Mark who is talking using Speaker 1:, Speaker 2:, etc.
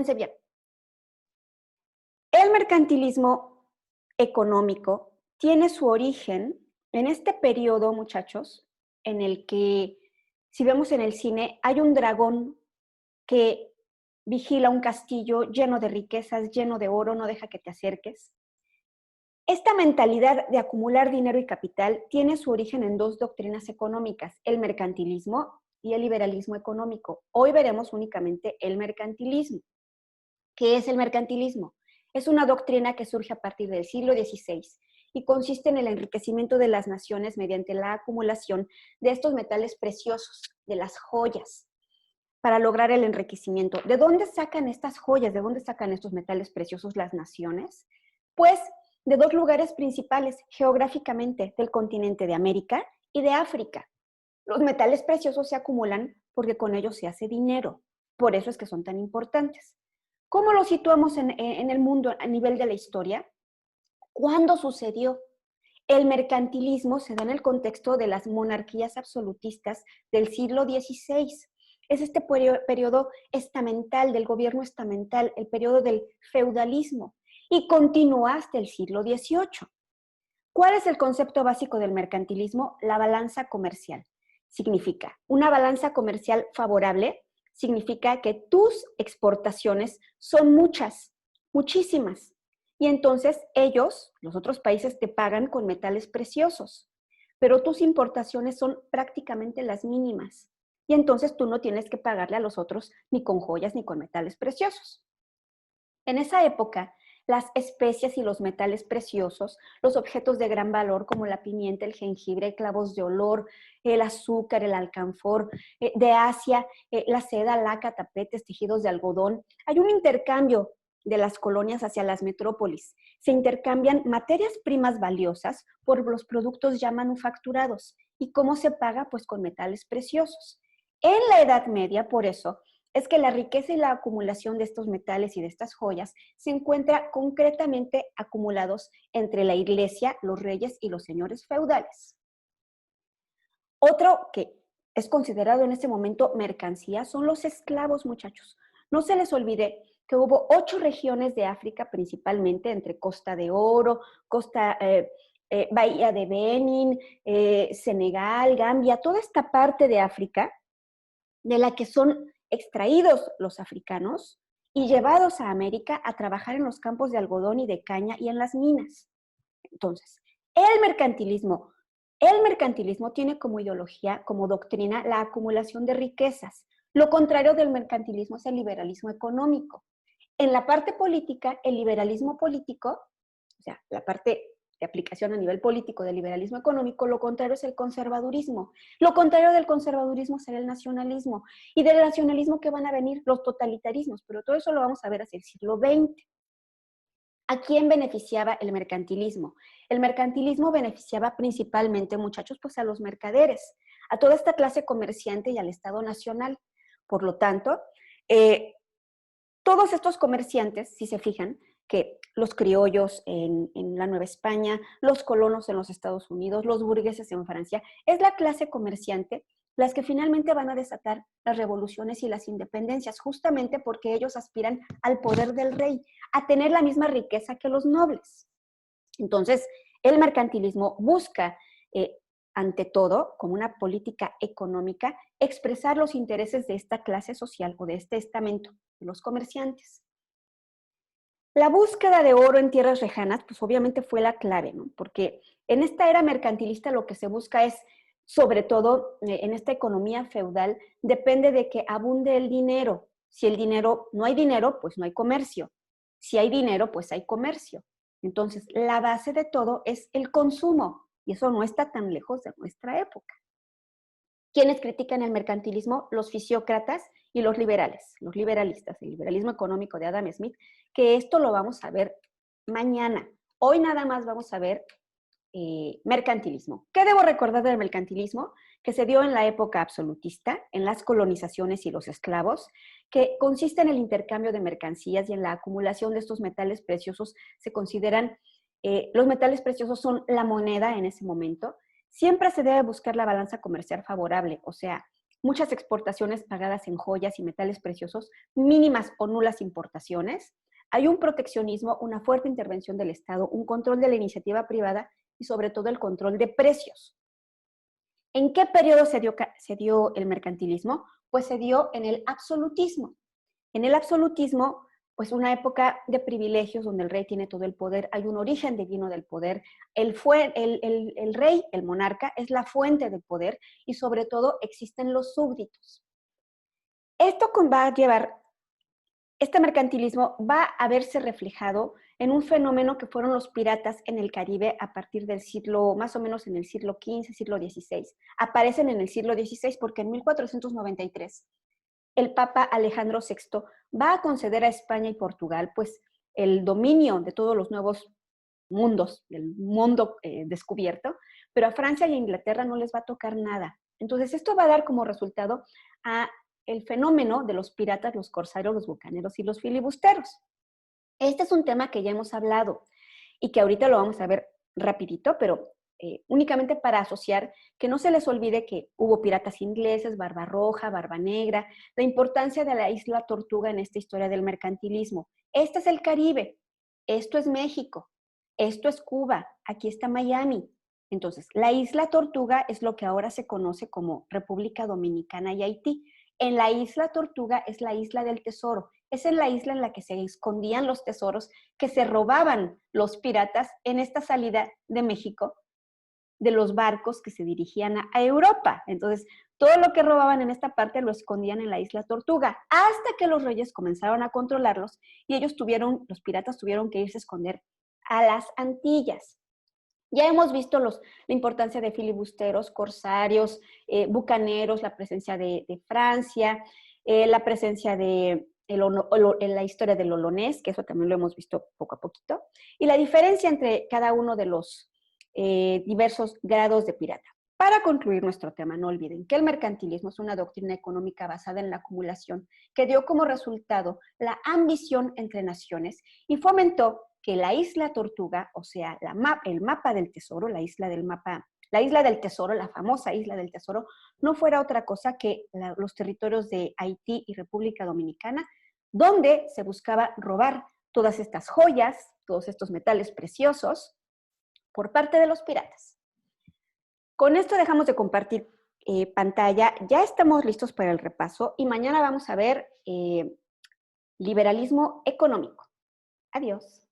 Speaker 1: Fíjense bien, el mercantilismo económico tiene su origen en este periodo, muchachos, en el que, si vemos en el cine, hay un dragón que vigila un castillo lleno de riquezas, lleno de oro, no deja que te acerques. Esta mentalidad de acumular dinero y capital tiene su origen en dos doctrinas económicas, el mercantilismo y el liberalismo económico. Hoy veremos únicamente el mercantilismo. ¿Qué es el mercantilismo? Es una doctrina que surge a partir del siglo XVI y consiste en el enriquecimiento de las naciones mediante la acumulación de estos metales preciosos, de las joyas, para lograr el enriquecimiento. ¿De dónde sacan estas joyas? ¿De dónde sacan estos metales preciosos las naciones? Pues de dos lugares principales geográficamente, del continente de América y de África. Los metales preciosos se acumulan porque con ellos se hace dinero. Por eso es que son tan importantes. ¿Cómo lo situamos en el mundo a nivel de la historia? ¿Cuándo sucedió? El mercantilismo se da en el contexto de las monarquías absolutistas del siglo XVI. Es este periodo estamental, del gobierno estamental, el periodo del feudalismo, y continúa hasta el siglo XVIII. ¿Cuál es el concepto básico del mercantilismo? La balanza comercial. Significa una balanza comercial favorable, significa que tus exportaciones son muchas, muchísimas. Y entonces ellos, los otros países, te pagan con metales preciosos, pero tus importaciones son prácticamente las mínimas. Y entonces tú no tienes que pagarle a los otros ni con joyas ni con metales preciosos. En esa época, las especias y los metales preciosos, los objetos de gran valor como la pimienta, el jengibre, clavos de olor, el azúcar, el alcanfor, de Asia, la seda, laca, tapetes, tejidos de algodón. Hay un intercambio de las colonias hacia las metrópolis. Se intercambian materias primas valiosas por los productos ya manufacturados. ¿Y cómo se paga? Pues con metales preciosos. En la Edad Media, por eso, es que la riqueza y la acumulación de estos metales y de estas joyas se encuentra concretamente acumulados entre la iglesia, los reyes y los señores feudales. Otro que es considerado en este momento mercancía son los esclavos, muchachos. No se les olvide que hubo 8 regiones de África, principalmente entre Costa de Oro, Bahía de Benin, Senegal, Gambia, toda esta parte de África de la que son extraídos los africanos y llevados a América a trabajar en los campos de algodón y de caña y en las minas. Entonces, el mercantilismo tiene como ideología, como doctrina, la acumulación de riquezas. Lo contrario del mercantilismo es el liberalismo económico. En la parte política, el liberalismo político, o sea, la parte de aplicación a nivel político del liberalismo económico, lo contrario es el conservadurismo. Lo contrario del conservadurismo será el nacionalismo. Y del nacionalismo que van a venir los totalitarismos, pero todo eso lo vamos a ver hacia el siglo XX. ¿A quién beneficiaba el mercantilismo? El mercantilismo beneficiaba principalmente, muchachos, pues a los mercaderes, a toda esta clase comerciante y al Estado Nacional. Por lo tanto, todos estos comerciantes, si se fijan, que los criollos en la Nueva España, los colonos en los Estados Unidos, los burgueses en Francia, es la clase comerciante las que finalmente van a desatar las revoluciones y las independencias, justamente porque ellos aspiran al poder del rey, a tener la misma riqueza que los nobles. Entonces, el mercantilismo busca, ante todo, como una política económica, expresar los intereses de esta clase social o de este estamento, de los comerciantes. La búsqueda de oro en tierras lejanas, pues obviamente fue la clave, ¿no? Porque en esta era mercantilista lo que se busca es, sobre todo en esta economía feudal, depende de que abunde el dinero. Si el dinero, no hay dinero, pues no hay comercio. Si hay dinero, pues hay comercio. Entonces, la base de todo es el consumo, y eso no está tan lejos de nuestra época. ¿Quiénes critican el mercantilismo? Los fisiócratas y los liberales, los liberalistas, el liberalismo económico de Adam Smith, que esto lo vamos a ver mañana. Hoy nada más vamos a ver mercantilismo. ¿Qué debo recordar del mercantilismo? Que se dio en la época absolutista, en las colonizaciones y los esclavos, que consiste en el intercambio de mercancías y en la acumulación de estos metales preciosos. Se consideran, los metales preciosos son la moneda en ese momento. Siempre se debe buscar la balanza comercial favorable, o sea, muchas exportaciones pagadas en joyas y metales preciosos, mínimas o nulas importaciones. Hay un proteccionismo, una fuerte intervención del Estado, un control de la iniciativa privada y sobre todo el control de precios. ¿En qué periodo se dio el mercantilismo? Pues se dio en el absolutismo. En el absolutismo, pues una época de privilegios donde el rey tiene todo el poder, hay un origen divino del poder, el rey, el monarca, es la fuente del poder y sobre todo existen los súbditos. Esto va a llevar, este mercantilismo va a verse reflejado en un fenómeno que fueron los piratas en el Caribe a partir del siglo, más o menos en el siglo XV, siglo XVI. Aparecen en el siglo XVI porque en 1493 el Papa Alejandro VI va a conceder a España y Portugal pues el dominio de todos los nuevos mundos, del mundo descubierto, pero a Francia y a Inglaterra no les va a tocar nada. Entonces esto va a dar como resultado a el fenómeno de los piratas, los corsarios, los bucaneros y los filibusteros. Este es un tema que ya hemos hablado y que ahorita lo vamos a ver rapidito, pero únicamente para asociar que no se les olvide que hubo piratas ingleses, Barbarroja, Barba Negra, la importancia de la isla Tortuga en esta historia del mercantilismo. Este es el Caribe, esto es México, esto es Cuba, aquí está Miami. Entonces, la isla Tortuga es lo que ahora se conoce como República Dominicana y Haití. En la isla Tortuga es la isla del tesoro. Es en la isla en la que se escondían los tesoros que se robaban los piratas en esta salida de México de los barcos que se dirigían a Europa. Entonces, todo lo que robaban en esta parte lo escondían en la isla Tortuga, hasta que los reyes comenzaron a controlarlos y los piratas tuvieron que irse a esconder a las Antillas. Ya hemos visto la importancia de filibusteros, corsarios, bucaneros, la presencia de Francia, la presencia de en la historia del olonés, que eso también lo hemos visto poco a poquito, y la diferencia entre cada uno de los diversos grados de pirata. Para concluir nuestro tema, no olviden que el mercantilismo es una doctrina económica basada en la acumulación que dio como resultado la ambición entre naciones y fomentó que la isla Tortuga, o sea, el mapa del tesoro, la isla del tesoro, la famosa isla del tesoro, no fuera otra cosa que los territorios de Haití y República Dominicana, donde se buscaba robar todas estas joyas, todos estos metales preciosos, por parte de los piratas. Con esto dejamos de compartir pantalla, ya estamos listos para el repaso y mañana vamos a ver liberalismo económico. Adiós.